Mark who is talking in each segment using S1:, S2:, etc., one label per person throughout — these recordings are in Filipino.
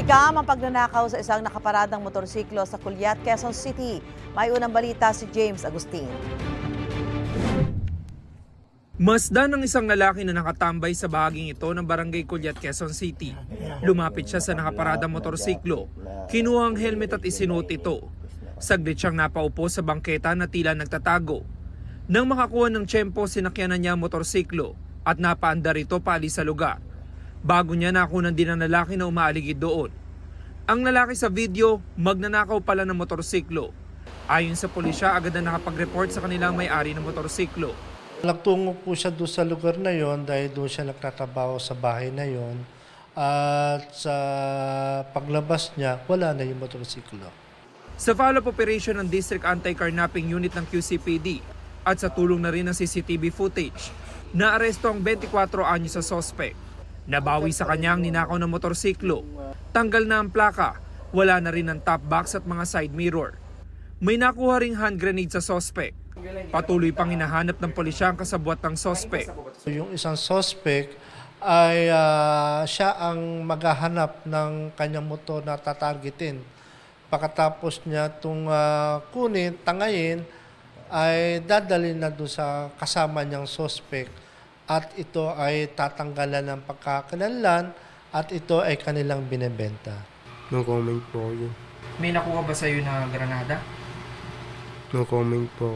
S1: Scam ang pagnanakaw sa isang nakaparadang motorsiklo sa Culiat, Quezon City. May unang balita si James Agustin.
S2: Masdan ng isang lalaki na nakatambay sa bahaging ito ng Barangay Culiat, Quezon City. Lumapit siya sa nakaparadang motorsiklo. Kinuha ang helmet at isinuot ito. Saglit siyang napaupo sa bangketa na tila nagtatago. Nang makakuha ng tiyempo, sinakyanan niya ang motorsiklo at napaandar ito paalis sa lugar. Bago niya nakunan din ang lalaki na umaaligid doon. Ang lalaki sa video, magnanakaw pala ng motorsiklo. Ayon sa pulisya, agad na nakapag-report sa kanilang may-ari ng motorsiklo.
S3: Nagtungo po siya doon sa lugar na yon dahil doon siya nagtatrabaho sa bahay na yon. At sa paglabas niya, wala na yung motorsiklo.
S2: Sa follow-up operation ng District Anti-Carnapping Unit ng QCPD at sa tulong na rin ng CCTV footage, naaresto ang 24 anyos sa sospek. Nabawi sa kanya ang ninakaw ng motorsiklo. Tanggal na ang plaka, wala na rin ang top box at mga side mirror. May nakuha ring hand grenade sa sospek. Patuloy pang hinahanap ng pulisya ang kasabwat ng sospek.
S3: Yung isang suspect ay siya ang maghahanap ng kanyang motor na tatargetin. Pagkatapos niya itong kunin, tangayin, ay dadalhin na doon sa kasama niyang suspect at ito ay tatanggalan ng pagkakalanlan at ito ay kanilang binebenta.
S4: No comment po yun.
S2: May nakuha ba sa'yo na granada?
S4: No comment po.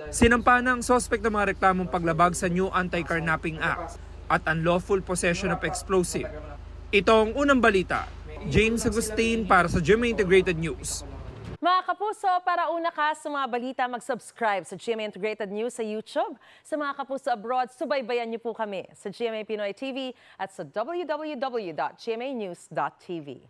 S2: Sinampa ng sospek ng mga reklamong paglabag sa New Anti-Carnapping Act at unlawful possession of explosive. Ito ang unang balita. James Agustin para sa GMA Integrated News.
S5: Mga kapuso, para una ka sa mga balita, mag-subscribe sa GMA Integrated News sa YouTube. Sa mga kapuso abroad, subaybayan niyo po kami sa GMA Pinoy TV at sa www.gmanews.tv.